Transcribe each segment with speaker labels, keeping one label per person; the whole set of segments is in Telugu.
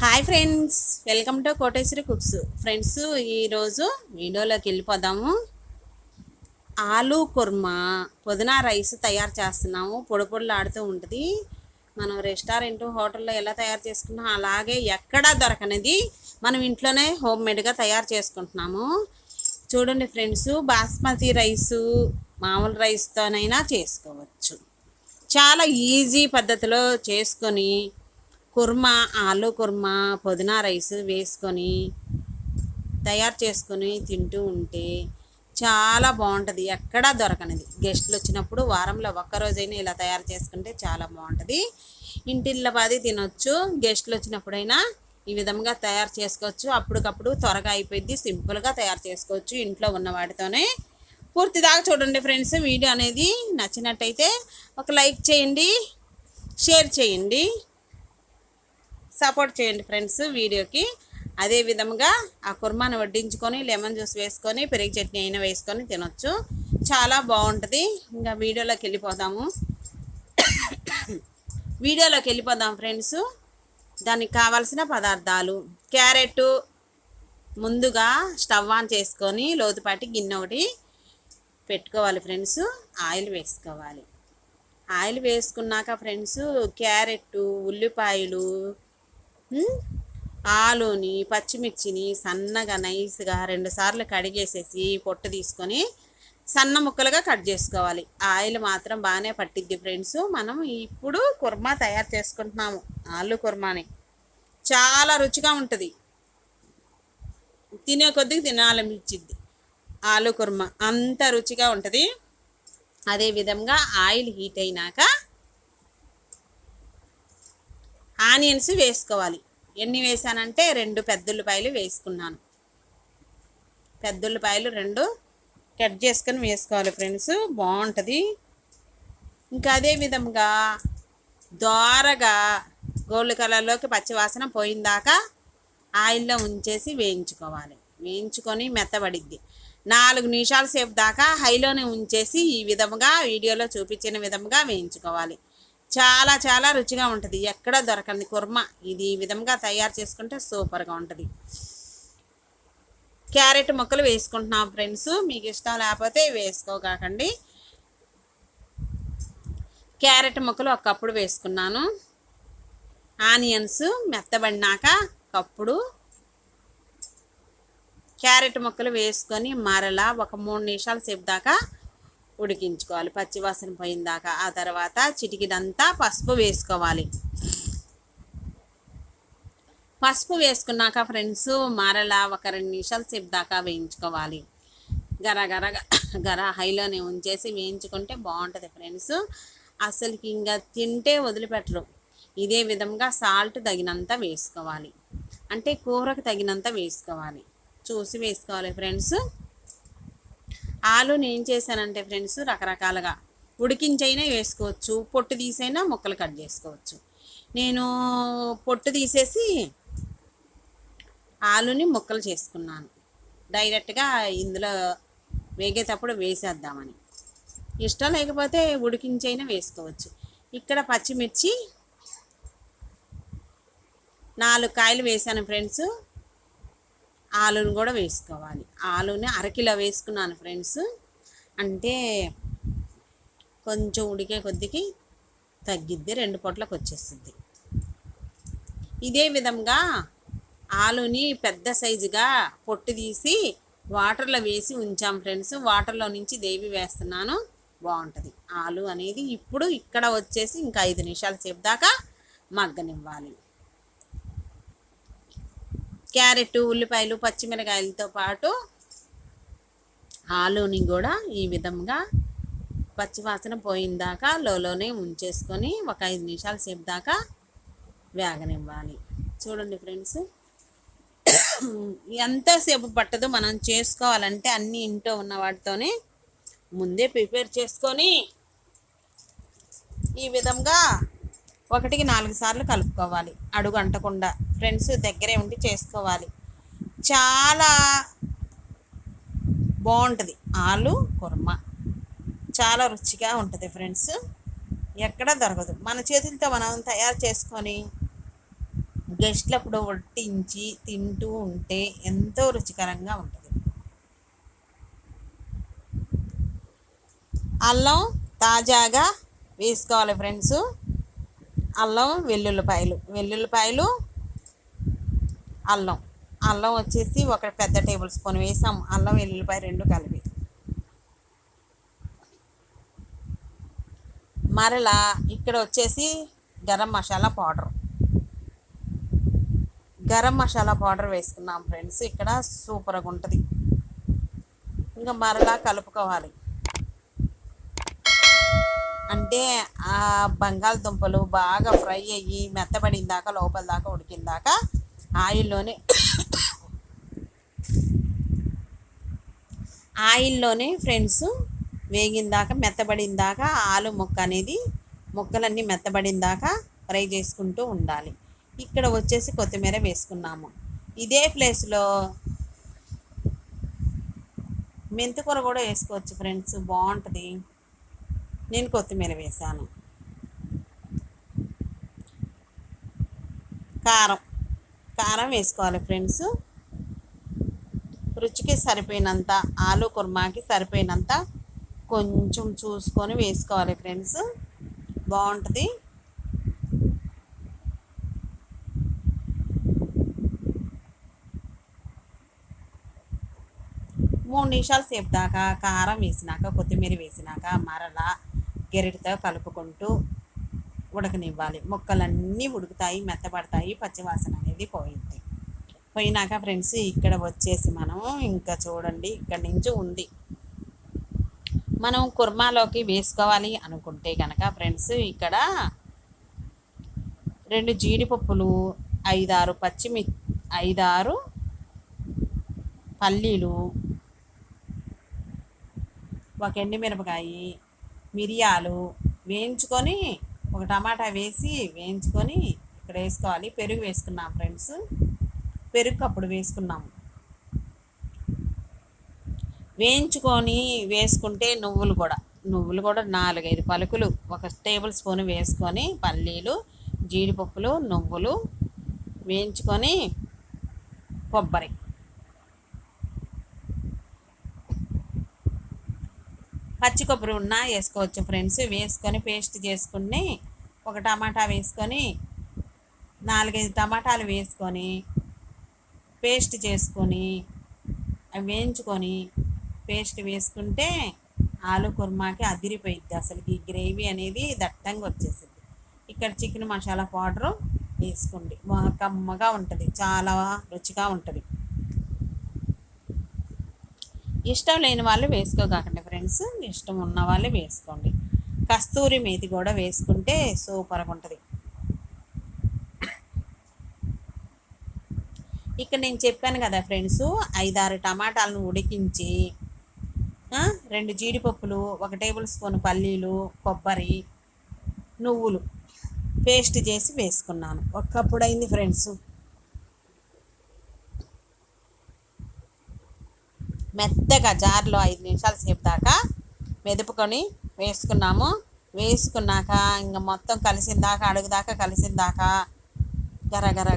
Speaker 1: Hi friends, welcome to Koteswari cooks. Friends, ఈరోజు వీడియోలోకి వెళ్ళిపోదాము. ఆలూ కుర్మా పుదీనా రైస్ తయారు చేస్తున్నాము. పొడి పొడిలాడుతూ ఉంటుంది. మనం రెస్టారెంట్ హోటల్లో ఎలా తయారు చేసుకున్నాం అలాగే ఎక్కడా దొరకనిది మనం ఇంట్లోనే హోమ్ మేడ్గా తయారు చేసుకుంటున్నాము. చూడండి ఫ్రెండ్స్, బాస్మతి రైసు మామూలు రైస్తోనైనా చేసుకోవచ్చు. చాలా ఈజీ పద్ధతిలో చేసుకొని కుర్మా, ఆలూ కుర్మా పుదీనా రైస్ వేసుకొని తయారు చేసుకొని తింటూ ఉంటే చాలా బాగుంటుంది. ఎక్కడా దొరకనిది. గెస్టులు వచ్చినప్పుడు వారంలో ఒక్కరోజైనా ఇలా తయారు చేసుకుంటే చాలా బాగుంటుంది. ఇంటిళ్ళ బాది తినొచ్చు. గెస్టులు వచ్చినప్పుడైనా ఈ విధంగా తయారు చేసుకోవచ్చు. అప్పటికప్పుడు త్వరగా అయిపోయింది. సింపుల్గా తయారు చేసుకోవచ్చు ఇంట్లో ఉన్న వాటితోనే. పూర్తి దాకా చూడండి ఫ్రెండ్స్. వీడియో అనేది నచ్చినట్టయితే ఒక లైక్ చేయండి, షేర్ చేయండి, సపోర్ట్ చేయండి ఫ్రెండ్స్ వీడియోకి. అదే విధంగా ఆ కుర్మాను వడ్డించుకొని లెమన్ జ్యూస్ వేసుకొని పెరుగు చట్నీ అయినా వేసుకొని తినొచ్చు. చాలా బాగుంటుంది. ఇంకా వీడియోలోకి వెళ్ళిపోదాం ఫ్రెండ్స్. దానికి కావాల్సిన పదార్థాలు: క్యారెట్ ముందుగా స్టవ్ ఆన్ చేసుకొని లోతుపాటి గిన్నె ఒకటి పెట్టుకోవాలి ఫ్రెండ్స్. ఆయిల్ వేసుకోవాలి. ఆయిల్ వేసుకున్నాక ఫ్రెండ్స్, క్యారెట్, ఉల్లిపాయలు, ఆలూని, పచ్చిమిర్చిని సన్నగా నైస్గా 2 సార్లు కడిగేసేసి పొట్టు తీసుకొని సన్న ముక్కలుగా కట్ చేసుకోవాలి. ఆయిల్ మాత్రం బాగానే పట్టిద్ది ఫ్రెండ్స్. మనం ఇప్పుడు కుర్మా తయారు చేసుకుంటున్నాము. ఆలూ కుర్మాని చాలా రుచిగా ఉంటుంది. తినే కొద్దిగా తినాలనిపించిద్ది. ఆలూ కుర్మా అంత రుచిగా ఉంటుంది. అదేవిధంగా ఆయిల్ హీట్ అయినాక ఆనియన్స్ వేసుకోవాలి. ఎన్ని వేసానంటే 2 పెద్దుల్లిపాయలు వేసుకున్నాను. పెద్దుల్లిపాయలు 2 కట్ చేసుకొని వేసుకోవాలి ఫ్రెండ్స్. బాగుంటుంది. ఇంకా అదే విధంగా దోరగా గోల్డ్ కలర్లోకి పచ్చివాసన పోయిందాకా ఆయిల్లో ఉంచేసి వేయించుకోవాలి. వేయించుకొని మెత్తబడిద్ది. 4 నిమిషాల సేపు దాకా హైలోనే ఉంచేసి ఈ విధంగా వీడియోలో చూపించిన విధంగా వేయించుకోవాలి. చాలా చాలా రుచిగా ఉంటుంది. ఎక్కడ దొరకంది కుర్మా ఇది. ఈ విధంగా తయారు చేసుకుంటే సూపర్గా ఉంటుంది. క్యారెట్ ముక్కలు వేసుకుంటున్నాం ఫ్రెండ్స్. మీకు ఇష్టం లేకపోతే వేసుకోకండి. క్యారెట్ ముక్కలు ఒక కప్పుడు వేసుకున్నాను. ఆనియన్స్ మెత్తబడినాక కప్పుడు క్యారెట్ ముక్కలు వేసుకొని మరలా ఒక 3 నిమిషాల సేపు దాకా ఉడికించుకోవాలి, పచ్చివాసన పోయిందాకా. ఆ తర్వాత చిటికిడంతా పసుపు వేసుకోవాలి. పసుపు వేసుకున్నాక ఫ్రెండ్స్ మరలా ఒక 2 నిమిషాల సేపు దాకా వేయించుకోవాలి. గర హైలోనే ఉంచేసి వేయించుకుంటే బాగుంటుంది ఫ్రెండ్స్. అసలుకి ఇంకా తింటే వదిలిపెట్టరు. ఇదే విధంగా సాల్ట్ తగినంత వేసుకోవాలి. అంటే కూరకు తగినంత వేసుకోవాలి. చూసి వేసుకోవాలి ఫ్రెండ్స్. ఆలూని ఏం చేశానంటే ఫ్రెండ్స్, రకరకాలుగా ఉడికించైనా వేసుకోవచ్చు, పొట్టు తీసైనా ముక్కలు కట్ చేసుకోవచ్చు. నేను పొట్టు తీసేసి ఆలూని ముక్కలు చేసుకున్నాను. డైరెక్ట్గా ఇందులో వేగేటప్పుడు వేసేద్దామని. ఇష్టం లేకపోతే ఉడికించైనా వేసుకోవచ్చు. ఇక్కడ పచ్చిమిర్చి 4 కాయలు వేసాను ఫ్రెండ్స్. ఆలూని కూడా వేసుకోవాలి. ఆలూని 1/2 కిలో వేసుకున్నాను ఫ్రెండ్స్. అంటే కొంచెం ఉడికే కొద్దికి తగ్గిద్ది, 2 పొట్లకు వచ్చేస్తుంది. ఇదే విధంగా ఆలూని పెద్ద సైజుగా పొట్టు తీసి వాటర్లో వేసి ఉంచాం ఫ్రెండ్స్. వాటర్లో నుంచి దేవి వేస్తున్నాను. బాగుంటుంది ఆలు అనేది. ఇప్పుడు ఇక్కడ వచ్చేసి ఇంకా 5 నిమిషాల సేపు దాకా మగ్గనివ్వాలి. క్యారెట్, ఉల్లిపాయలు, పచ్చిమిరకాయలతో పాటు ఆలూని కూడా ఈ విధంగా పచ్చివాసన పోయిందాకా లోనే ఉంచేసుకొని ఒక 5 నిమిషాల సేపు దాకా వేగనివ్వాలి. చూడండి ఫ్రెండ్స్, ఎంతసేపు పట్టదు. మనం చేసుకోవాలంటే అన్నీ ఇంట్లో ఉన్న వాటితోనే ముందే ప్రిపేర్ చేసుకొని ఈ విధంగా 1కి 4 సార్లు కలుపుకోవాలి, అడుగు అంటకుండా ఫ్రెండ్స్. దగ్గరే ఉండి చేసుకోవాలి. చాలా బాగుంటుంది ఆలు కుర్మా. చాలా రుచిగా ఉంటుంది ఫ్రెండ్స్. ఎక్కడ దొరకదు. మన చేతులతో మనం తయారు చేసుకొని గెస్ట్లప్పుడు వడ్డించి తింటూ ఉంటే ఎంతో రుచికరంగా ఉంటుంది. అల్లం తాజాగా వేసుకోవాలి ఫ్రెండ్స్. అల్లం వెల్లుల్లిపాయలు అల్లం అల్లం వచ్చేసి ఒక పెద్ద టేబుల్ స్పూన్ వేసాం. అల్లం వెల్లుల్లిపాయ రెండు కలిపి మరలా ఇక్కడ వచ్చేసి గరం మసాలా పౌడర్ వేసుకున్నాం ఫ్రెండ్స్. ఇక్కడ సూపర్గా ఉంటుంది. ఇంకా మరలా కలుపుకోవాలి. అంటే ఆ బంగాళదుంపలు బాగా ఫ్రై అయ్యి మెత్తబడిందాక లోపల దాకా ఉడికిందాక ఆయిల్లోనే ఫ్రెండ్స్ వేగిందాక మెత్తబడిందాక ఆలు ముక్కలన్నీ మెత్తబడిందాక ఫ్రై చేసుకుంటూ ఉండాలి. ఇక్కడ వచ్చేసి కొత్తిమీర వేసుకున్నాము. ఇదే ప్లేస్లో మెంతికూర కూడా వేసుకోవచ్చు ఫ్రెండ్స్, బాగుంటుంది. నేను కొత్తిమీర వేసాను. కారం వేసుకోవాలి ఫ్రెండ్స్. రుచికి సరిపోయినంత, ఆలు కుర్మాకి సరిపోయినంత కొంచెం చూసుకొని వేసుకోవాలి ఫ్రెండ్స్, బాగుంటుంది. మూడు నిమిషాల సేపు దాకా కారం వేసినాక కొత్తిమీర వేసినాక మరలా గెరిటితో కలుపుకుంటూ ఉడకనివ్వాలి. ముక్కలన్నీ ఉడుకుతాయి, మెత్తబడతాయి, పచ్చివాసన అనేది పోయినాక ఫ్రెండ్స్ ఇక్కడ వచ్చేసి మనం ఇంకా చూడండి, ఇక్కడ నుంచి ఉంది. మనం కుర్మాలోకి వేసుకోవాలి అనుకుంటే కనుక ఫ్రెండ్స్ ఇక్కడ 2 జీడిపప్పులు, 5-6 పల్లీలు, 1 ఎండుమిరపకాయ, మిరియాలు వేయించుకొని, 1 టమాటా వేసి వేయించుకొని ఇక్కడ వేసుకోవాలి. పెరుగు వేసుకున్నాం ఫ్రెండ్స్. పెరుగు అప్పుడు వేసుకున్నాము. వేయించుకొని వేసుకుంటే నువ్వులు కూడా 4-5 పలుకులు 1 టేబుల్ స్పూన్ వేసుకొని పల్లీలు, జీడిపప్పులు, నువ్వులు వేయించుకొని కొబ్బరి పచ్చి కొబ్బరి ఉన్నా వేసుకోవచ్చు ఫ్రెండ్స్. వేసుకొని పేస్ట్ చేసుకుని 1 టమాటా వేసుకొని 4-5 టమాటాలు వేసుకొని పేస్ట్ చేసుకొని అవి వేయించుకొని పేస్ట్ వేసుకుంటే ఆలు కుర్మాకి అదిరిపోయిద్ది. అసలుకి ఈ గ్రేవీ అనేది దట్టంగా వచ్చేసింది. ఇక్కడ చికెన్ మసాలా పౌడరు వేసుకోండి, కమ్మగా ఉంటుంది, చాలా రుచిగా ఉంటుంది. ఇష్టం లేని వాళ్ళు వేసుకోకండి ఫ్రెండ్స్, ఇష్టం ఉన్న వాళ్ళు వేసుకోండి. కస్తూరి మేతి కూడా వేసుకుంటే సూపర్గా ఉంటుంది. ఇక్కడ నేను చెప్పాను కదా ఫ్రెండ్స్, 5-6 టమాటాలను ఉడికించి 2 జీడిపప్పులు, 1 టేబుల్ స్పూన్ పల్లీలు, కొబ్బరి, నువ్వులు పేస్ట్ చేసి వేసుకున్నాను. 1 కప్పుడు అయింది ఫ్రెండ్స్. మెత్తగా జార్లో 5 నిమిషాల సేపు దాకా మెదుపుకొని వేసుకున్నాము. వేసుకున్నాక ఇంకా మొత్తం కలిసిందాక, అడుగుదాకా కలిసిందాకా గరగర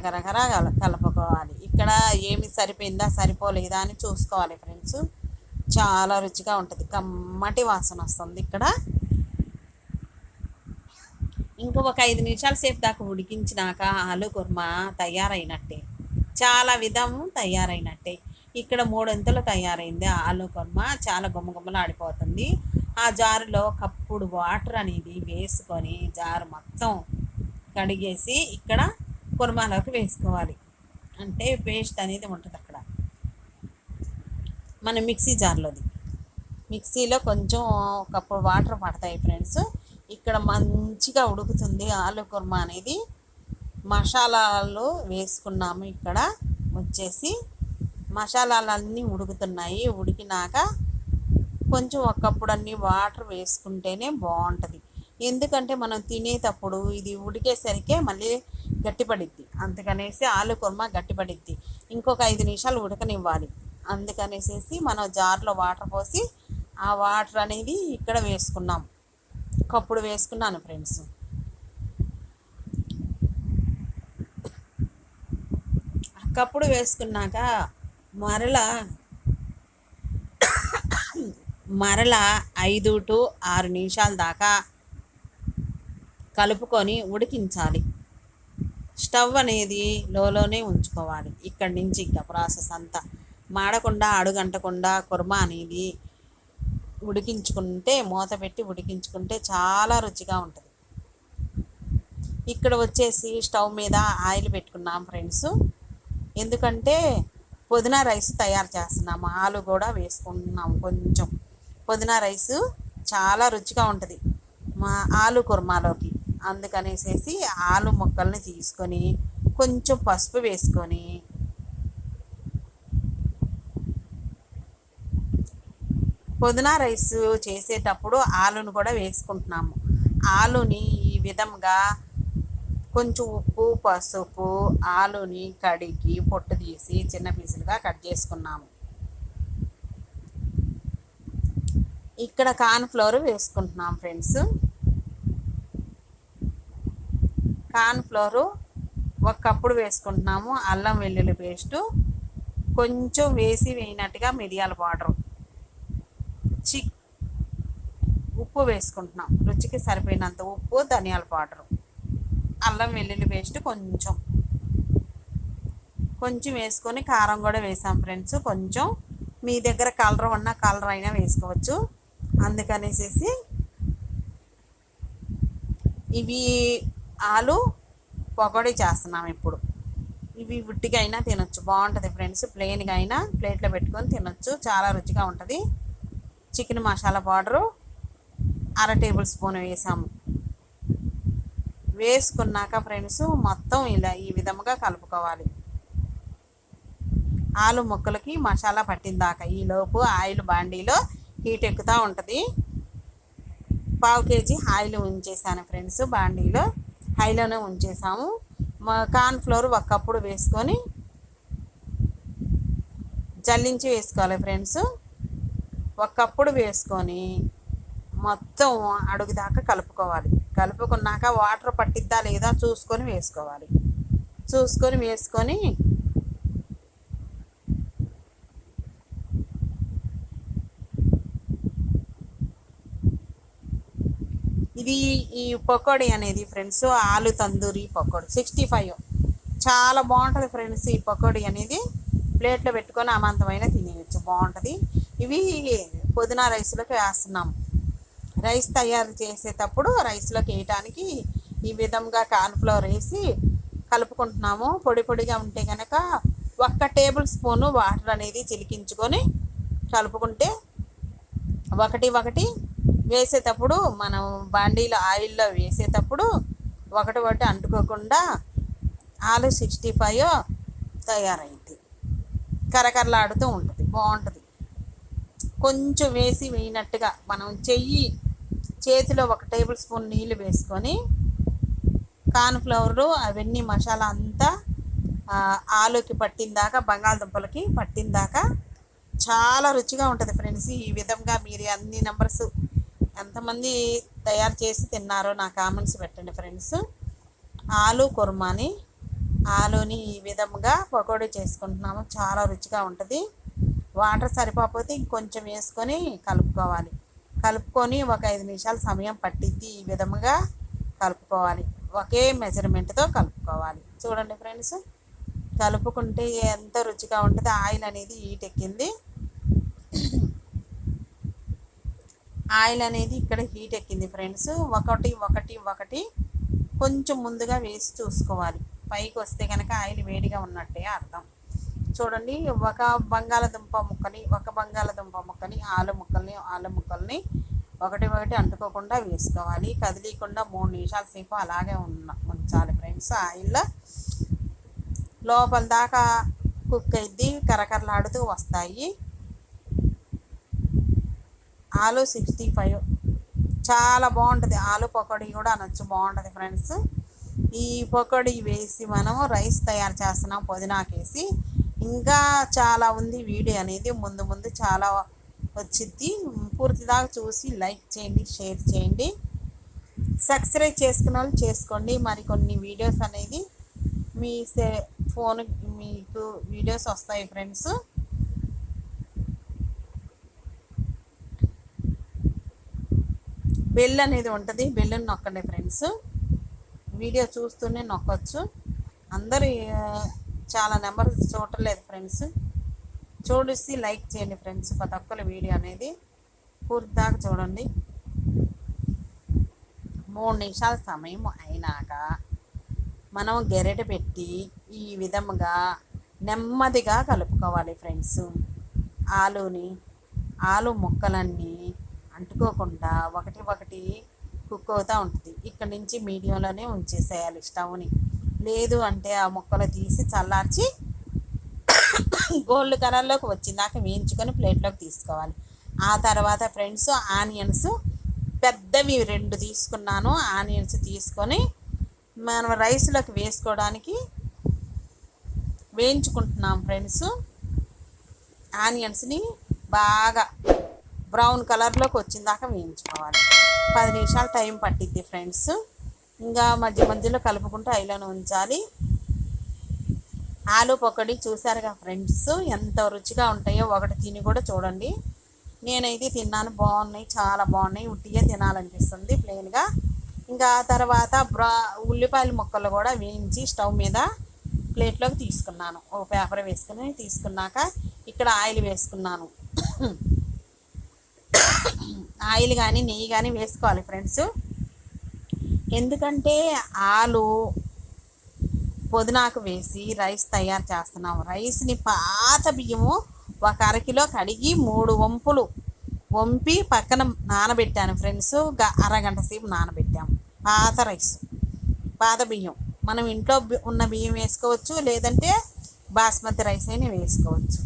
Speaker 1: కలుపుకోవాలి. ఇక్కడ ఏమి సరిపోయిందా సరిపోలేదా అని చూసుకోవాలి ఫ్రెండ్స్. చాలా రుచిగా ఉంటుంది, కమ్మటి వాసన వస్తుంది. ఇక్కడ ఇంకో 5 నిమిషాల సేపు దాకా ఉడికించినాక ఆలు కుర్మా తయారైనట్టే, చాలా విధము తయారైనట్టే. ఇక్కడ 3 అంతలు తయారైంది ఆలు కుర్మా, చాలా గుమ్మగుమ్మలాడిపోతుంది. ఆ జారులో కప్పుడు వాటర్ అనేది వేసుకొని జారు మొత్తం కడిగేసి ఇక్కడ కుర్మాలోకి వేసుకోవాలి. అంటే పేస్ట్ అనేది ఉంటుంది అక్కడ మన మిక్సీ జార్లోది. మిక్సీలో కొంచెం కప్పుడు వాటర్ పడతాయి ఫ్రెండ్స్. ఇక్కడ మంచిగా ఉడుకుతుంది ఆలు కుర్మా అనేది. మసాలాలు వేసుకున్నాము. ఇక్కడ వచ్చేసి మసాలాలన్నీ ఉడుకుతున్నాయి. ఉడికినాక కొంచెం ఒకప్పుడు అన్ని వాటర్ వేసుకుంటేనే బాగుంటుంది. ఎందుకంటే మనం తినేటప్పుడు ఇది ఉడికేసరికే మళ్ళీ గట్టిపడిద్ది, అందుకనేసి ఆలు కుర్మా గట్టిపడిద్ది. ఇంకొక 5 నిమిషాలు ఉడకనివ్వాలి. అందుకనేసి మనం జార్లో వాటర్ పోసి ఆ వాటర్ అనేది ఇక్కడ వేసుకున్నాం. కప్పుడు వేసుకున్నాను ఫ్రెండ్స్. ఒక్కప్పుడు వేసుకున్నాక మరలా మరలా 5 to 6 నిమిషాల దాకా కలుపుకొని ఉడికించాలి. స్టవ్ అనేది లోనే ఉంచుకోవాలి. ఇక్కడి నుంచి ఇంకా ప్రాసెస్ అంతా మాడకుండా అడుగంటకుండా కుర్మా అనేది ఉడికించుకుంటే, మూత పెట్టి ఉడికించుకుంటే చాలా రుచిగా ఉంటుంది. ఇక్కడ వచ్చేసి స్టవ్ మీద ఆయిల్ పెట్టుకున్నాం ఫ్రెండ్స్. ఎందుకంటే పుదీనా రైస్ తయారు చేస్తున్నాము. ఆలు కూడా వేసుకుంటున్నాము. కొంచెం పుదీనా రైస్ చాలా రుచిగా ఉంటుంది మా ఆలు కుర్మాలోకి. అందుకనేసేసి ఆలు ముక్కల్ని తీసుకొని కొంచెం పసుపు వేసుకొని పుదీనా రైస్ చేసేటప్పుడు ఆలును కూడా వేసుకుంటున్నాము. ఆలుని ఈ విధంగా కొంచెం ఉప్పు, పసుపు, ఆలుని కడిగి పొట్టు తీసి చిన్న పీసులుగా కట్ చేసుకున్నాము. ఇక్కడ కార్న్ఫ్లోర్ వేసుకుంటున్నాం ఫ్రెండ్స్. కార్న్ఫ్లోరు 1 కప్పుడు వేసుకుంటున్నాము. అల్లం వెల్లుల్లి పేస్టు కొంచెం వేసినట్టుగా మిరియాల పౌడరు, ఉప్పు వేసుకుంటున్నాం. రుచికి సరిపోయినంత ఉప్పు, ధనియాల పౌడరు, అల్లం వెల్లుల్లి పేస్ట్ కొంచెం వేసుకొని కారం కూడా వేసాం ఫ్రెండ్స్. కొంచెం మీ దగ్గర కలర్ ఉన్న కలర్ అయినా వేసుకోవచ్చు. అందుకనేసేసి ఇవి ఆలు పకోడీ చేస్తున్నాం ఇప్పుడు. ఇవి ఉట్టిగా అయినా తినొచ్చు, బాగుంటుంది ఫ్రెండ్స్. ప్లెయిన్గా అయినా ప్లేట్లో పెట్టుకొని తినొచ్చు, చాలా రుచిగా ఉంటుంది. Chicken masala powder 1/2 table spoon వేసాము. వేసుకున్నాక ఫ్రెండ్స్ మొత్తం ఇలా ఈ విధముగా కలుపుకోవాలి. ఆలు ముక్కలకి మసాలా పట్టిందాక ఈలోపు ఆయిల్ బాండీలో హీట్ ఎక్కుతూ ఉంటుంది. 1/2 kg ఆయిల్ ఉంచేసాను ఫ్రెండ్స్. బాండీలో హైలోనే ఉంచేసాము. కార్న్ఫ్లోర్ 1 కప్పుడు వేసుకొని జల్లించి వేసుకోవాలి ఫ్రెండ్స్. 1 కప్పుడు వేసుకొని మొత్తం అడుగుదాకా కలుపుకోవాలి. కలుపుకున్నాక వాటర్ పట్టిద్దా లేదా చూసుకొని వేసుకోవాలి. వేసుకొని ఇది ఈ పకోడీ అనేది ఫ్రెండ్స్ ఆలు తందూరి పకోడీ 65 చాలా బాగుంటుంది ఫ్రెండ్స్. ఈ పకోడీ అనేది ప్లేట్లో పెట్టుకొని అమాంతమైన తినేయచ్చు, బాగుంటుంది. ఇవి పుదీనా రైస్లోకి వేస్తున్నాము. రైస్ తయారు చేసేటప్పుడు రైస్లోకి వేయటానికి ఈ విధంగా కార్న్ఫ్లోర్ వేసి కలుపుకుంటున్నాము. పొడిగా ఉంటే కనుక 1 టేబుల్ స్పూను వాటర్ అనేది చిలికించుకొని కలుపుకుంటే ఒకటి వేసేటప్పుడు మనం బాండీలో ఆయిల్లో వేసేటప్పుడు ఒకటి అంటుకోకుండా ఆలు 65 తయారైంది. కరకరలాడుతూ ఉంటుంది, బాగుంటుంది. కొంచెం వేయినట్టుగా మనం చేతిలో 1 టేబుల్ స్పూన్ నీళ్ళు వేసుకొని కార్న్ఫ్లవరు అవన్నీ మసాలా అంతా ఆలుకి పట్టిందాకా, బంగాళదుంపలకి పట్టిందాకా చాలా రుచిగా ఉంటుంది ఫ్రెండ్స్. ఈ విధంగా మీరు అన్ని నెంబర్స్ ఎంతమంది తయారు చేసి తిన్నారో నా కామెంట్స్ పెట్టండి ఫ్రెండ్స్. ఆలు కుర్మాని ఆలుని ఈ విధంగా పకోడీ చేసుకుంటున్నాము, చాలా రుచిగా ఉంటుంది. వాటర్ సరిపోకపోతే ఇంకొంచెం వేసుకొని కలుపుకొని ఒక 5 నిమిషాల సమయం పట్టిద్ది. ఈ విధముగా కలుపుకోవాలి, ఒకే మెజర్మెంట్తో కలుపుకోవాలి. చూడండి ఫ్రెండ్స్, కలుపుకుంటే ఎంత రుచిగా ఉంటుంది. ఆయిల్ అనేది హీట్ ఎక్కింది. ఆయిల్ అనేది ఇక్కడ హీట్ ఎక్కింది ఫ్రెండ్స్. ఒకటి కొంచెం ముందుగా వేసి చూసుకోవాలి. పైకి వస్తే కనుక ఆయిల్ వేడిగా ఉన్నట్టే అర్థం. చూడండి, ఒక బంగాళదుంప ముక్కని ఆలు ముక్కల్ని ఒకటి అంటుకోకుండా వేసుకోవాలి. కదిలీకుండా 3 నిమిషాల సేపు అలాగే ఉంచాలి ఫ్రెండ్స్. ఆయిల్లో లోపల దాకా కుక్ అయ్యి కరకరలాడుతూ వస్తాయి. ఆలు 65 చాలా బాగుంటుంది. ఆలు పకోడీ కూడా అనొచ్చు, బాగుంటుంది ఫ్రెండ్స్. ఈ పకోడీ వేసి మనము రైస్ తయారు చేస్తున్నాం పుదీనాకేసి. ఇంకా చాలా ఉంది వీడియో అనేది, ముందు చాలా వచ్చింది. పూర్తిదాకా చూసి లైక్ చేయండి, షేర్ చేయండి, సబ్స్క్రైబ్ చేసుకున్న వాళ్ళు చేసుకోండి. మరికొన్ని వీడియోస్ అనేది మీ ఫోన్ మీకు వీడియోస్ వస్తాయి ఫ్రెండ్స్. బెల్ అనేది ఉంటుంది, బెల్ని నొక్కండి ఫ్రెండ్స్. వీడియో చూస్తూనే నొక్కొచ్చు. అందరూ చాలా నెంబర్ చూడలేదు ఫ్రెండ్స్. చూసి లైక్ చేయండి ఫ్రెండ్స్. ప్రతి ఒక్కరి వీడియో అనేది పూర్తి దాకా చూడండి. 3 నిమిషాల సమయం అయినాక మనం గెరెట పెట్టి ఈ విధముగా నెమ్మదిగా కలుపుకోవాలి ఫ్రెండ్స్. ఆలు ముక్కలన్నీ అంటుకోకుండా ఒకటి ఒకటి కుక్ అవుతూ ఉంటుంది. ఇక్కడ నుంచి మీడియంలోనే ఉంచేసేయాలి స్టవ్ని. లేదు అంటే ఆ ముక్కలు తీసి చల్లార్చి గోల్డ్ కలర్లోకి వచ్చిందాక వేయించుకొని ప్లేట్లోకి తీసుకోవాలి. ఆ తర్వాత ఫ్రెండ్స్ ఆనియన్స్ పెద్దవి 2 తీసుకున్నాను. ఆనియన్స్ తీసుకొని మనం రైస్లోకి వేసుకోవడానికి వేయించుకుంటున్నాం ఫ్రెండ్స్. ఆనియన్స్ని బాగా బ్రౌన్ కలర్లోకి వచ్చిందాక వేయించుకోవాలి. 10 నిమిషాలు టైం పట్టిద్ది ఫ్రెండ్స్. ఇంకా మధ్య మధ్యలో కలుపుకుంటూ ఐలోనే ఉంచాలి. ఆలు పకోడీ చూసారుగా ఫ్రెండ్స్, ఎంత రుచిగా ఉంటాయో. ఒకటి తిని కూడా చూడండి. నేనైతే తిన్నాను, బాగున్నాయి, చాలా బాగున్నాయి. ఉట్టిగా తినాలనిపిస్తుంది ప్లెయిన్గా. ఇంకా తర్వాత ఉల్లిపాయల ముక్కలు కూడా వేయించి స్టవ్ మీద ప్లేట్లోకి తీసుకున్నాను. ఓ పేపర్ వేసుకుని తీసుకున్నాక ఇక్కడ ఆయిల్ వేసుకున్నాను. ఆయిల్ కానీ నెయ్యి కానీ వేసుకోవాలి ఫ్రెండ్స్. ఎందుకంటే ఆలు పుదీనాకు వేసి రైస్ తయారు చేస్తున్నాము. రైస్ని పాత బియ్యము 1 అరకిలో కడిగి 3 వంపులు వంపి పక్కన నానబెట్టాను ఫ్రెండ్స్. అరగంట సేపు నానబెట్టాము. పాత రైస్, పాత బియ్యం. మనం ఇంట్లో ఉన్న బియ్యం వేసుకోవచ్చు, లేదంటే బాస్మతి రైస్ అయినా వేసుకోవచ్చు.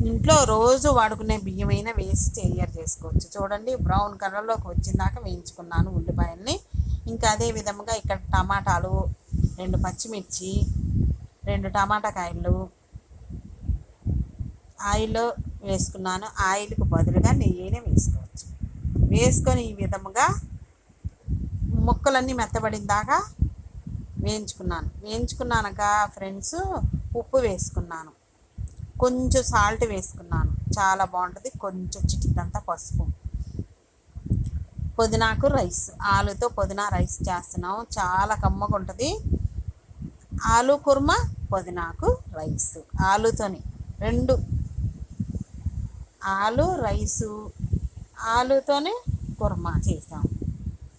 Speaker 1: ఇంట్లో రోజు వాడుకునే బియ్యమైనా వేసి తయారు చేసుకోవచ్చు. చూడండి, బ్రౌన్ కలర్లోకి వచ్చిందాక వేయించుకున్నాను ఉల్లిపాయల్ని. ఇంకా అదే విధంగా ఇక్కడ టమాటాలు, 2 పచ్చిమిర్చి, 2 టమాటా కాయలు ఆయిల్లో వేసుకున్నాను. ఆయిల్కు బదులుగా నెయ్యినే వేసుకోవచ్చు. వేసుకొని ఈ విధముగా ముక్కలన్నీ మెత్తబడిందాకా వేయించుకున్నాక ఫ్రెండ్స్ ఉప్పు వేసుకున్నాను, కొంచెం సాల్ట్ వేసుకున్నాను. చాలా బాగుంటుంది. కొంచెం చిటికంతా పసుపు. పుదీనాకు రైస్, ఆలుతో పుదీనా రైస్ చేస్తున్నాము. చాలా కమ్మగా ఉంటుంది. ఆలు కుర్మా, పుదీనాకు రైస్, ఆలుతోని 2 ఆలు రైసు, ఆలుతోనే కుర్మా చేసాము.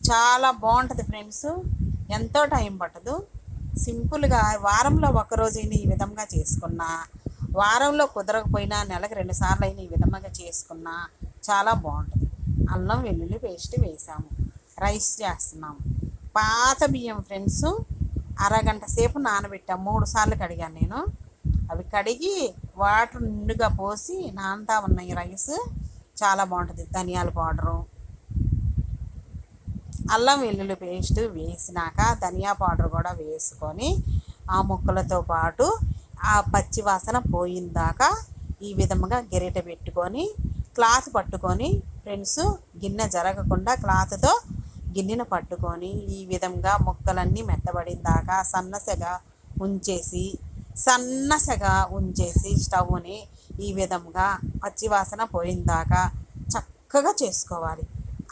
Speaker 1: చాలా బాగుంటుంది ఫ్రెండ్స్. ఎంతో టైం పట్టదు. సింపుల్గా వారంలో 1 రోజైనా ఈ విధంగా చేసుకున్నా, వారంలో కుదరకపోయినా నెలకు 2 సార్లు అయినా ఈ విధంగా చేసుకున్నా చాలా బాగుంటుంది. అల్లం వెల్లుల్లి పేస్ట్ వేసాము. రైస్ చేస్తున్నాము. పాత బియ్యం ఫ్రెండ్స్ అరగంట సేపు నానబెట్టాము. 3 సార్లు కడిగాను నేను. అవి కడిగి వాటర్ నిండుగా పోసి నానతా ఉన్నాయి. రైస్ చాలా బాగుంటుంది. ధనియాల పౌడరు, అల్లం వెల్లుల్లి పేస్ట్ వేసినాక ధనియా పౌడర్ కూడా వేసుకొని ఆ ముక్కలతో పాటు ఆ పచ్చి వాసన పోయిందాకా ఈ విధముగా గెరిట పెట్టుకొని క్లాత్ పట్టుకొని ఫ్రెండ్స్, గిన్నె జరగకుండా క్లాత్తో గిన్నెను పట్టుకొని ఈ విధంగా ముక్కలన్నీ మెత్తబడిందాకా సన్నసగా ఉంచేసి స్టవ్ని ఈ విధంగా పచ్చివాసన పోయిందాకా చక్కగా చేసుకోవాలి.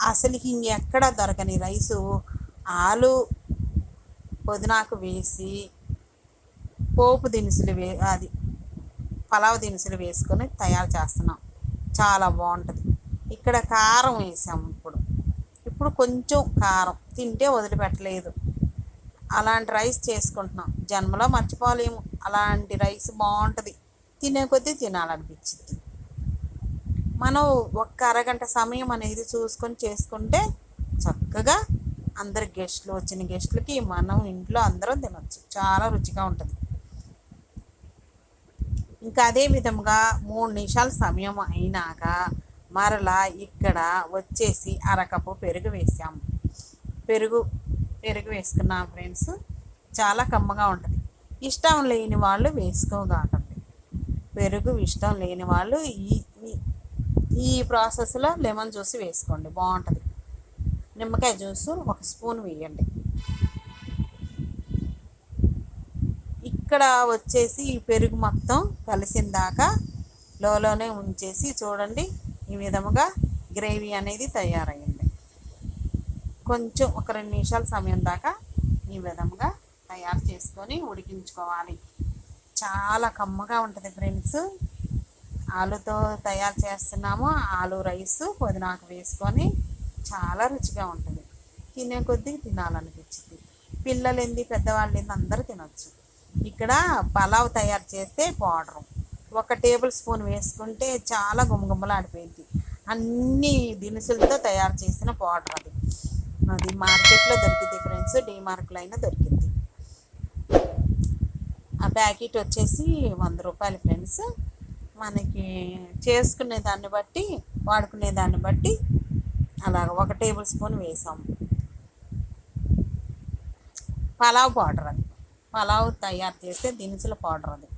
Speaker 1: అసలుకి ఇంకెక్కడ దొరకని రైసు ఆలు పుదీనాకు వేసి పోపు దినుసులు పలావ్ దినుసులు వేసుకొని తయారు చేస్తున్నాం. చాలా బాగుంటుంది. ఇక్కడ కారం వేసాము. ఇప్పుడు కొంచెం కారం తింటే వదిలిపెట్టలేదు. అలాంటి రైస్ చేసుకుంటున్నాం. జన్మలో మర్చిపోలేము. అలాంటి రైస్ బాగుంటుంది. తినే కొద్దీ తినాలనిపించింది. మనం 1 అరగంట సమయం అనేది చూసుకొని చేసుకుంటే చక్కగా వచ్చిన గెస్టులకి మనం ఇంట్లో అందరం తినొచ్చు. చాలా రుచిగా ఉంటుంది. ఇంకా అదే విధంగా 3 నిమిషాల సమయం అయినాక మరలా ఇక్కడ వచ్చేసి అరకప్పు పెరుగు వేసాము. పెరుగు వేసుకున్నాం ఫ్రెండ్స్. చాలా కమ్మగా ఉంటుంది. ఇష్టం లేని వాళ్ళు వేసుకోగాకండి. పెరుగు ఇష్టం లేని వాళ్ళు ఈ ప్రాసెస్లో లెమన్ జ్యూస్ వేసుకోండి, బాగుంటుంది. నిమ్మకాయ జ్యూసు 1 స్పూన్ వేయండి. ఇక్కడ వచ్చేసి ఈ పెరుగు మొత్తం కలిసిన దాకా లోనే ఉంచేసి చూడండి ఈ విధముగా గ్రేవీ అనేది తయారయ్యింది. కొంచెం ఒక 2 నిమిషాల సమయం దాకా ఈ విధముగా తయారు చేసుకొని ఉడికించుకోవాలి. చాలా కమ్మగా ఉంటుంది ఫ్రెండ్స్. ఆలుతో తయారు చేస్తున్నాము. ఆలు రైస్ పుదీనాకు వేసుకొని చాలా రుచిగా ఉంటుంది. తినే కొద్దిగా తినాలనిపించింది. పిల్లలు ఏంది పెద్దవాళ్ళు ఏంది అందరూ తినొచ్చు. ఇక్కడ పలావ్ తయారు చేస్తే పౌడరు 1 టేబుల్ స్పూన్ వేసుకుంటే చాలా గుమగుమలాడిపోయింది. అన్ని దినుసులతో తయారు చేసిన పౌడర్ అది మార్కెట్లో దొరికింది ఫ్రెండ్స్. డీమార్ట్లో అయినా దొరికింది. ఆ ప్యాకెట్ వచ్చేసి 100 రూపాయలు ఫ్రెండ్స్. మనకి చేసుకునే దాన్ని బట్టి వాడుకునే దాన్ని బట్టి అలాగ 1 టేబుల్ స్పూన్ వేసాము. పలావ్ పౌడర్ అది, పలావ్ తయారు చేస్తే దినుసుల పౌడర్ అది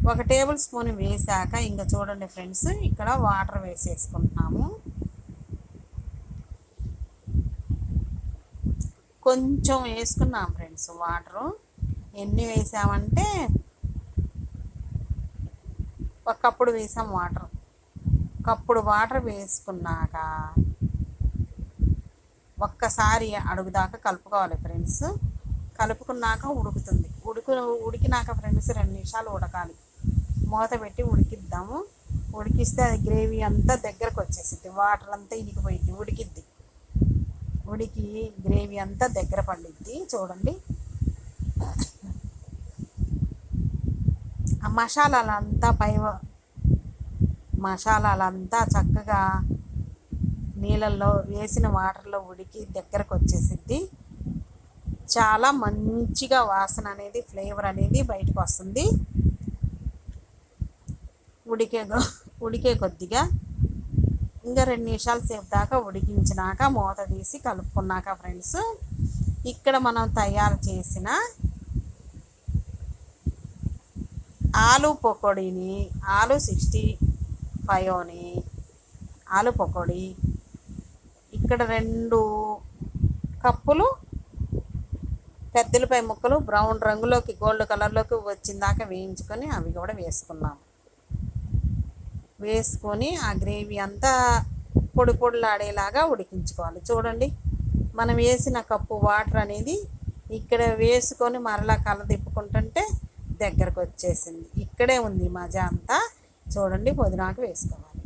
Speaker 1: 1 టేబుల్ స్పూన్ వేసాక ఇంకా చూడండి ఫ్రెండ్స్, ఇక్కడ వాటర్ వేసేసుకుంటున్నాము. కొంచెం వేసుకున్నాం ఫ్రెండ్స్ వాటరు. ఎన్ని వేసామంటే 1 కప్పుడు వేసాం వాటర్. కప్పుడు వాటర్ వేసుకున్నాక ఒక్కసారి అడుగుదాకా కలుపుకోవాలి ఫ్రెండ్స్. కలుపుకున్నాక ఉడుకుతుంది. ఉడికినాక ఫ్రెండ్స్ 2 నిమిషాలు ఉడకాలి. మూత పెట్టి ఉడికిద్దాము. ఉడికిస్తే అది గ్రేవీ అంతా దగ్గరకు వచ్చేసిద్ది. వాటర్ అంతా ఇనికిపోయిద్ది. ఉడికి గ్రేవీ అంతా దగ్గర పడిద్ది. చూడండి ఆ మసాలాలంతా చక్కగా నీళ్ళల్లో వేసిన వాటర్లో ఉడికి దగ్గరకు వచ్చేసిద్ది. చాలా మంచిగా వాసన అనేది ఫ్లేవర్ అనేది బయటకు వస్తుంది. ఉడికే కొద్దిగా ఇంకా 2 నిమిషాల సేపు దాకా ఉడికించినాక మూత తీసి కలుపుకున్నాక ఫ్రెండ్స్, ఇక్కడ మనం తయారు చేసిన ఆలు పకోడీని, ఆలు 65ని ఆలు పకోడీ ఇక్కడ 2 కప్పులు పెద్దలపై ముక్కలు బ్రౌన్ రంగులోకి గోల్డ్ కలర్లోకి వచ్చిందాక వేయించుకొని అవి కూడా వేసుకున్నాము. వేసుకొని ఆ గ్రేవీ అంతా పొడిలాడేలాగా ఉడికించుకోవాలి. చూడండి మనం వేసిన కప్పు వాటర్ అనేది ఇక్కడ వేసుకొని మరలా కలదిప్పుకుంటుంటే దగ్గరకు వచ్చేసింది. ఇక్కడే ఉంది మజా అంతా. చూడండి పుదీనాకు వేసుకోవాలి.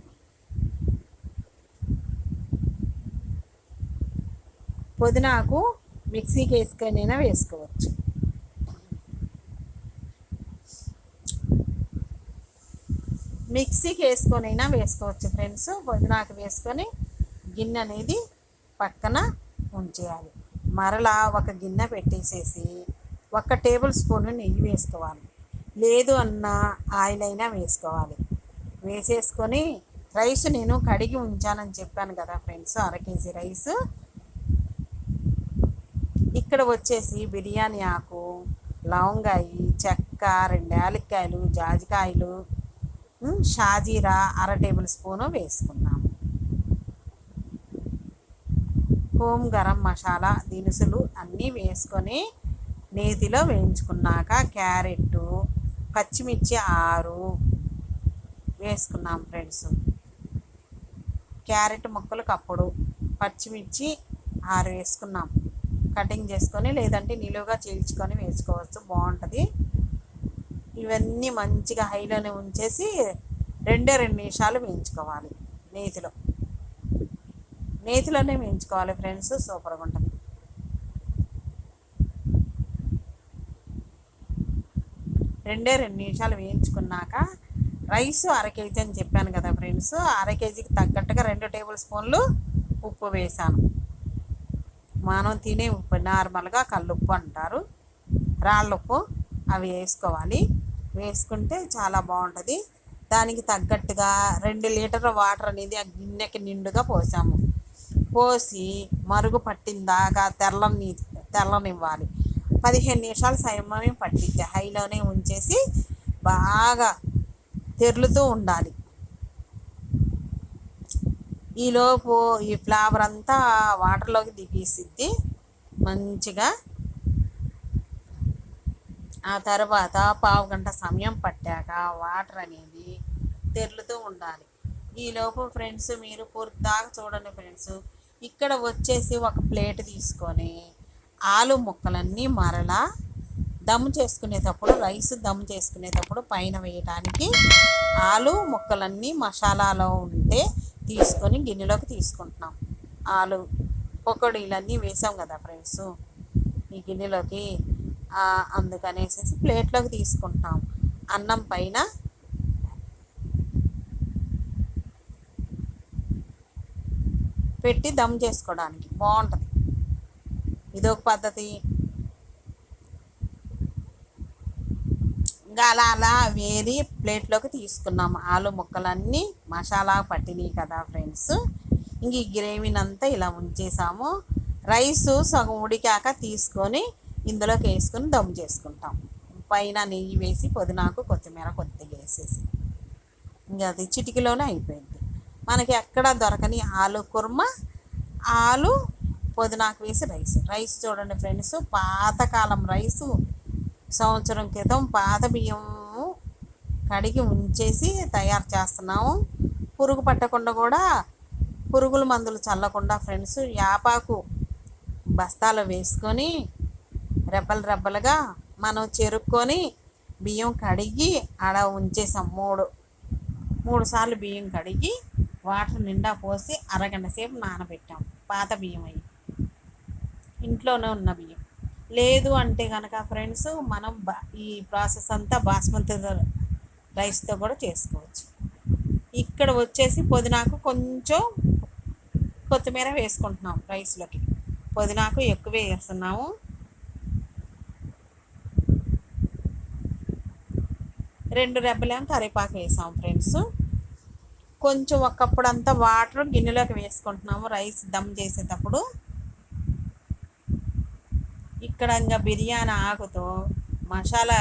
Speaker 1: పుదీనాకు మిక్సీకి వేసుకొనైనా వేసుకోవచ్చు. మిక్సీకి వేసుకొనైనా వేసుకోవచ్చు ఫ్రెండ్స్. పుదీనాకు వేసుకొని గిన్నె అనేది పక్కన ఉంచేయాలి. మరలా ఒక గిన్నె పెట్టేసేసి 1 టేబుల్ స్పూన్ నెయ్యి వేసుకోవాలి. లేదు అన్న ఆయిల్ అయినా వేసుకోవాలి. వేసేసుకొని రైస్ నేను కడిగి ఉంచానని చెప్పాను కదా ఫ్రెండ్స్, 1/2 కేజీ రైస్. ఇక్కడ వచ్చేసి బిర్యానీ ఆకు, లవంగాయి, చెక్క, 2 యాలక్కాయలు, జాజికాయలు, షాజీరా 1/2 టేబుల్ స్పూను వేసుకున్నాము. హోమ్ గరం మసాలా దినుసులు అన్నీ వేసుకొని నేతిలో వేయించుకున్నాక క్యారెట్, పచ్చిమిర్చి 6 వేసుకున్నాం ఫ్రెండ్స్. క్యారెట్ ముక్కలు కప్పుడు, పచ్చిమిర్చి 6 వేసుకున్నాం. కటింగ్ చేసుకొని లేదంటే నిలువుగా చీల్చుకొని వేసుకోవచ్చు, బాగుంటుంది. ఇవన్నీ మంచిగా హైలోనే ఉంచేసి 2 నిమిషాలు వేయించుకోవాలి. నేతిలోనే వేయించుకోవాలి ఫ్రెండ్స్, సూపర్గా ఉంటుంది. 2 నిమిషాలు వేయించుకున్నాక రైస్ 1/2 కేజీ అని చెప్పాను కదా ఫ్రెండ్స్, 1/2 కేజీకి తగ్గట్టుగా 2 టేబుల్ స్పూన్లు ఉప్పు వేసాను. మనం తినే ఉప్పు నార్మల్గా కల్లుప్పు అంటారు, రాళ్ళుప్పు, అవి వేసుకోవాలి. వేసుకుంటే చాలా బాగుంటుంది. దానికి తగ్గట్టుగా 2 లీటర్ల వాటర్ అనేది ఆ గిన్నెకి నిండుగా పోసాము. పోసి మరుగు పట్టిన దాకా తెల్లనివ్వాలి. 15 నిమిషాల సమయం పట్టించి హైలోనే ఉంచేసి బాగా తెరులుతూ ఉండాలి. ఈలోపు ఈ ఫ్లేవర్ అంతా వాటర్లోకి దిగేసిద్ది. మంచిగా ఆ తర్వాత పావు గంట సమయం పట్టాక వాటర్ అనేది తెరులుతూ ఉండాలి. ఈలోపు ఫ్రెండ్స్ మీరు పూర్తి దాకా చూడండి ఫ్రెండ్స్. ఇక్కడ వచ్చేసి ఒక ప్లేట్ తీసుకొని ఆలు ముక్కలన్నీ మరలా దమ్ చేసుకునేటప్పుడు, రైస్ దమ్ చేసుకునేటప్పుడు పైన వేయడానికి ఆలు ముక్కలన్నీ మసాలాలో ఉంటే తీసుకొని గిన్నెలోకి తీసుకుంటున్నాం. ఆలు పకోడీలన్నీ వేసాం కదా ఫ్రెండ్స్ ఈ గిన్నెలోకి, అందుకనేసి ప్లేట్లోకి తీసుకుంటాం. అన్నం పైన పెట్టి దమ్ చేసుకోవడానికి బాగుంటుంది. ఇదొక పద్ధతి. ఇంకా అలా అలా వేరి ప్లేట్లోకి తీసుకున్నాము. ఆలు ముక్కలన్నీ మసాలా పట్టినాయి కదా ఫ్రెండ్స్. ఇంక ఈ గ్రేవీనంతా ఇలా ఉంచేసాము. రైసు సగం ఉడికాక తీసుకొని ఇందులోకి వేసుకొని దమ్ చేసుకుంటాం. పైన నెయ్యి వేసి పుదీనాకు కొత్తిమీర కొద్దిగా వేసేసి ఇంకా అది చిటికలోనే అయిపోయింది. మనకి ఎక్కడ దొరకని ఆలు కుర్మా, ఆలు పుదీనాకు వేసి రైస్ చూడండి ఫ్రెండ్స్. పాతకాలం రైసు, సంవత్సరం క్రితం పాత బియ్యం కడిగి ఉంచేసి తయారు చేస్తున్నాము. పురుగు పట్టకుండా కూడా, పురుగుల మందులు చల్లకుండా ఫ్రెండ్స్ యాపాకు బస్తాలో వేసుకొని రెబ్బలు రెబ్బలుగా మనం చెరుక్కొని బియ్యం కడిగి ఆడ ఉంచేసాం. మూడు సార్లు బియ్యం కడిగి వాటర్ నిండా పోసి అరగంట సేపు నానబెట్టాం. పాత బియ్యం అయ్యి ఇంట్లోనే ఉన్న బియ్యం. లేదు అంటే కనుక ఫ్రెండ్స్ మనం ఈ ప్రాసెస్ అంతా బాస్మతి రైస్తో కూడా చేసుకోవచ్చు. ఇక్కడ వచ్చేసి పుదీనాకు కొంచెం కొత్తిమీర వేసుకుంటున్నాం. రైస్లోకి పుదీనాకు ఎక్కువే వేస్తున్నాము. రెండు రెబ్బలేమో కరివేపాకు వేసాము ఫ్రెండ్స్. కొంచెం ఒకప్పుడంతా వాటర్ గిన్నెలోకి వేసుకుంటున్నాము రైస్ దమ్ చేసేటప్పుడు. ఇక్కడ ఇంకా బిర్యానీ ఆకుతో, మసాలా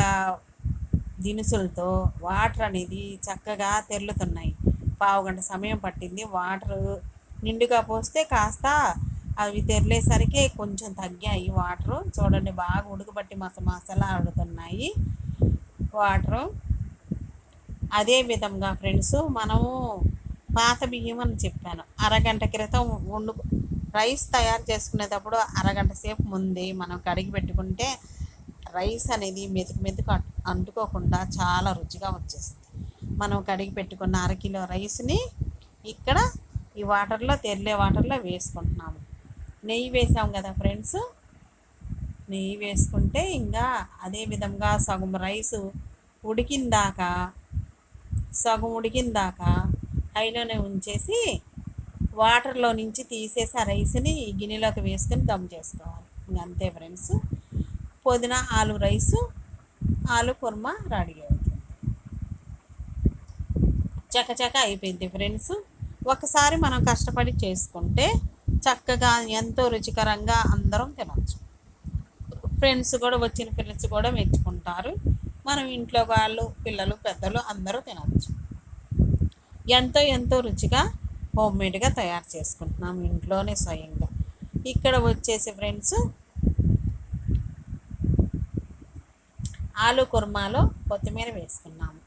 Speaker 1: దినుసులతో వాటర్ అనేది చక్కగా తెరులుతున్నాయి. పావు గంట సమయం పట్టింది. వాటర్ నిండుగా పోస్తే కాస్త అవి తెరలేసరికి కొంచెం తగ్గాయి వాటరు. చూడండి బాగా ఉడకబట్టి మసాలా ఆడుతున్నాయి వాటరు. అదే విధంగా ఫ్రెండ్స్ మనము పాత బియ్యం అని చెప్పాను. అరగంట క్రితం రైస్ తయారు చేసుకునేటప్పుడు అరగంట సేపు ముందే మనం కడిగి పెట్టుకుంటే రైస్ అనేది మెతుకు అంటుకోకుండా చాలా రుచిగా వచ్చేస్తుంది. మనం కడిగి పెట్టుకున్న అరకిలో రైస్ని ఇక్కడ ఈ వాటర్లో, తెరలే వాటర్లో వేసుకుంటున్నాము. నెయ్యి వేసాం కదా ఫ్రెండ్స్. నెయ్యి వేసుకుంటే ఇంకా అదే విధంగా సగం రైసు ఉడికిందాకా హైలోనే ఉంచేసి వాటర్లో నుంచి తీసేసి ఆ రైస్ని ఈ గిన్నెలోకి వేసుకొని దమ్ చేసుకోవాలి. ఇంక అంతే ఫ్రెండ్స్. పుదీనా ఆలు రైసు, ఆలు కుర్మా రెడీ అవుతుంది. చకచక అయిపోయింది ఫ్రెండ్స్. ఒకసారి మనం కష్టపడి చేసుకుంటే చక్కగా ఎంతో రుచికరంగా అందరం తినచ్చు. వచ్చిన ఫ్రెండ్స్ కూడా మెచ్చుకుంటారు. మనం ఇంట్లో వాళ్ళు, పిల్లలు, పెద్దలు అందరూ తినచ్చు. ఎంతో రుచిగా హోమ్మేడ్గా తయారు చేసుకుంటున్నాం ఇంట్లోనే స్వయంగా. ఇక్కడ వచ్చేసి ఫ్రెండ్స్ ఆలు కుర్మాలో కొత్తిమీర వేసుకున్నాము.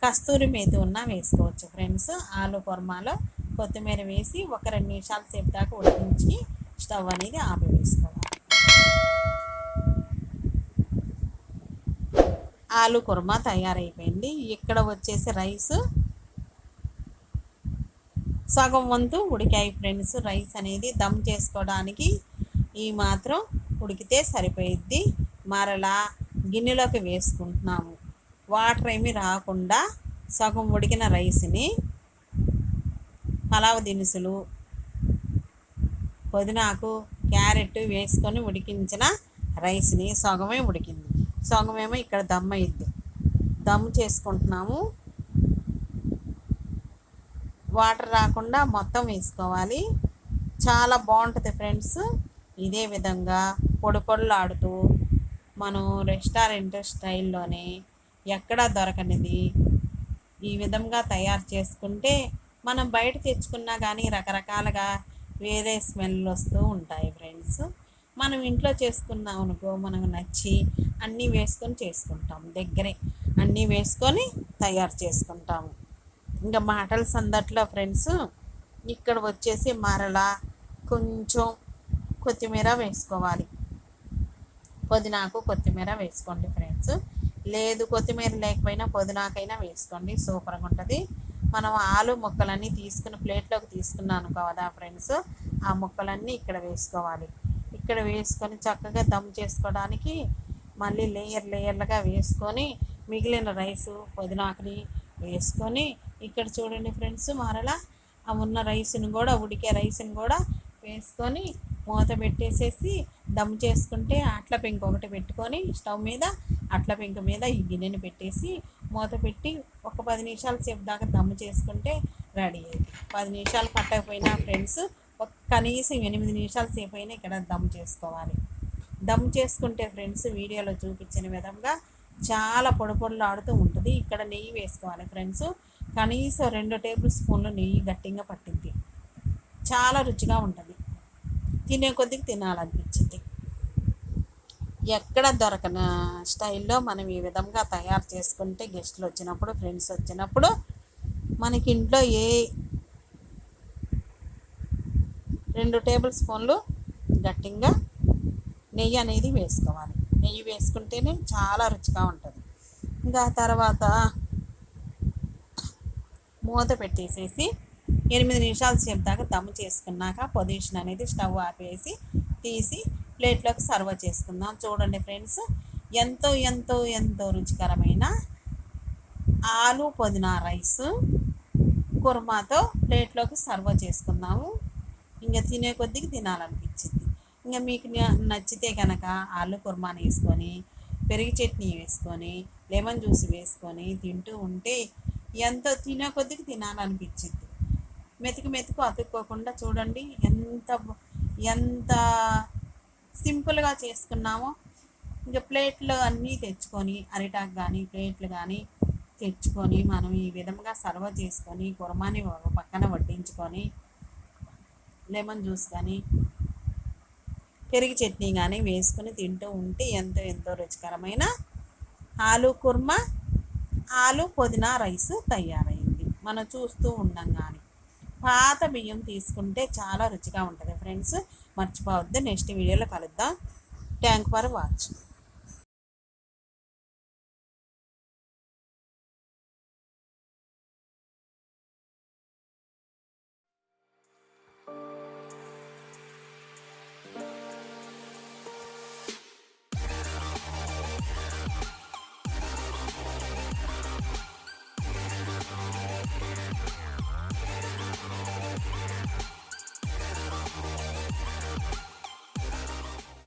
Speaker 1: కస్తూరి మేతి ఉన్నా వేసుకోవచ్చు ఫ్రెండ్స్. ఆలు కుర్మాలో కొత్తిమీర వేసి ఒక 2 నిమిషాల సేపు దాకా ఉడికించి స్టవ్ అనేది ఆపి వేసుకోవాలి. ఆలు కుర్మా తయారైపోయింది. ఇక్కడ వచ్చేసి రైస్ సగం వంతు ఉడికాయి ఫ్రెండ్స్. రైస్ అనేది దమ్ చేసుకోవడానికి ఈ మాత్రం ఉడికితే సరిపోయిద్ది. మరలా గిన్నెలోకి వేసుకుంటున్నాము. వాటర్ ఏమీ రాకుండా సగం ఉడికిన రైస్ని పలావ్ దినుసులు, పుదీనాకు, క్యారెట్ వేసుకొని ఉడికించిన రైస్ని సగమే ఉడికింది, సగమేమో ఇక్కడ దమ్ అయింది. దమ్ చేసుకుంటున్నాము. వాటర్ రాకుండా మొత్తం వేసుకోవాలి. చాలా బాగుంటుంది ఫ్రెండ్స్. ఇదే విధంగా పొడిలాడుతూ మనం రెస్టారెంట్ స్టైల్లోనే ఎక్కడా దొరకనిది ఈ విధంగా తయారు చేసుకుంటే మనం బయట తెచ్చుకున్నా కానీ రకరకాలుగా వేరే స్మెల్ వస్తూ ఉంటాయి ఫ్రెండ్స్. మనం ఇంట్లో చేసుకున్నాం అనుకో మనకు నచ్చి అన్నీ వేసుకొని చేసుకుంటాం, దగ్గరే అన్నీ వేసుకొని తయారు చేసుకుంటాము. ఇంకా మాటల సందట్లో ఫ్రెండ్స్ ఇక్కడ వచ్చేసి మరలా కొంచెం కొత్తిమీర వేసుకోవాలి. పుదీనాకు కొత్తిమీర వేసుకోండి ఫ్రెండ్స్. లేదు కొత్తిమీర లేకపోయినా పుదీనాకైనా వేసుకోండి, సూపర్గా ఉంటుంది. మనం ఆలు ముక్కలన్నీ తీసుకుని ప్లేట్లోకి తీసుకున్నాను కదా ఫ్రెండ్స్, ఆ ముక్కలన్నీ ఇక్కడ వేసుకోవాలి. ఇక్కడ వేసుకొని చక్కగా దమ్ చేసుకోవడానికి మళ్ళీ లేయర్లుగా వేసుకొని మిగిలిన రైసు పుదీనాకుని వేసుకొని ఇక్కడ చూడండి ఫ్రెండ్స్, మరలా ఆ ఉన్న రైస్ని కూడా ఉడికే రైస్ని కూడా వేసుకొని మూత పెట్టేసేసి దమ్ చేసుకుంటే అట్ల పెంక ఒకటి పెట్టుకొని స్టవ్ మీద అట్ల పెంక మీద ఈ గిన్నెని పెట్టేసి మూత పెట్టి ఒక 10 నిమిషాల సేపు దాకా దమ్ చేసుకుంటే రెడీ అయింది. 10 నిమిషాలు పట్టకపోయినా ఫ్రెండ్స్ కనీసం 8 నిమిషాల సేపు అయినా ఇక్కడ దమ్ చేసుకోవాలి. దమ్ చేసుకుంటే ఫ్రెండ్స్ వీడియోలో చూపించిన విధంగా చాలా పొడిలాడుతూ ఉంటుంది. ఇక్కడ నెయ్యి వేసుకోవాలి ఫ్రెండ్స్, కనీసం 2 టేబుల్ స్పూన్లు నెయ్యి గట్టిగా పట్టింది. చాలా రుచిగా ఉంటుంది, తినే కొద్దిగా తినాలనిపించింది. ఎక్కడ దొరకన స్టైల్లో మనం ఈ విధంగా తయారు చేసుకుంటే గెస్టులు వచ్చినప్పుడు ఫ్రెండ్స్ వచ్చినప్పుడు మనకి ఇంట్లో 2 టేబుల్ స్పూన్లు గట్టిగా నెయ్యి అనేది వేసుకోవాలి. నెయ్యి వేసుకుంటేనే చాలా రుచిగా ఉంటుంది. ఇంకా తర్వాత మూత పెట్టేసేసి 8 నిమిషాల సేపు దాకా దమ్ చేసుకున్నాక పొజిషన్ అనేది స్టవ్ ఆపేసి తీసి ప్లేట్లోకి సర్వ్ చేసుకుందాం. చూడండి ఫ్రెండ్స్, ఎంతో ఎంతో ఎంతో రుచికరమైన ఆలు పుదీనా రైస్ కుర్మాతో ప్లేట్లోకి సర్వ్ చేసుకుందాము. ఇంకా తినే కొద్దిగా తినాలనిపించింది. ఇంకా మీకు నచ్చితే కనుక ఆలు కుర్మాని వేసుకొని పెరుగు చట్నీ వేసుకొని లెమన్ జ్యూస్ వేసుకొని తింటూ ఉంటే ఎంతో తినే కొద్దిగా తినాలనిపించింది. మెతుకు అతుక్కోకుండా చూడండి ఎంత ఎంత సింపుల్గా చేసుకున్నామో. ఇంకా ప్లేట్లు అన్నీ తెచ్చుకొని అరిటాకు కానీ ప్లేట్లు కానీ తెచ్చుకొని మనం ఈ విధంగా సర్వ్ చేసుకొని కుర్మాని పక్కన వడ్డించుకొని లెమన్ జ్యూస్ కానీ పెరుగు చట్నీ కానీ వేసుకొని తింటూ ఉంటే ఎంతో ఎంతో రుచికరమైన ఆలు కుర్మా ఆలు పుదీనా రైస్ తయారైంది. మనం చూస్తూ ఉన్నాం. కానీ పాత బియ్యం తీసుకుంటే చాలా రుచిగా ఉంటుంది ఫ్రెండ్స్. మర్చిపోవద్దు. నెక్స్ట్ వీడియోలో కలుద్దాం. Thank for watching.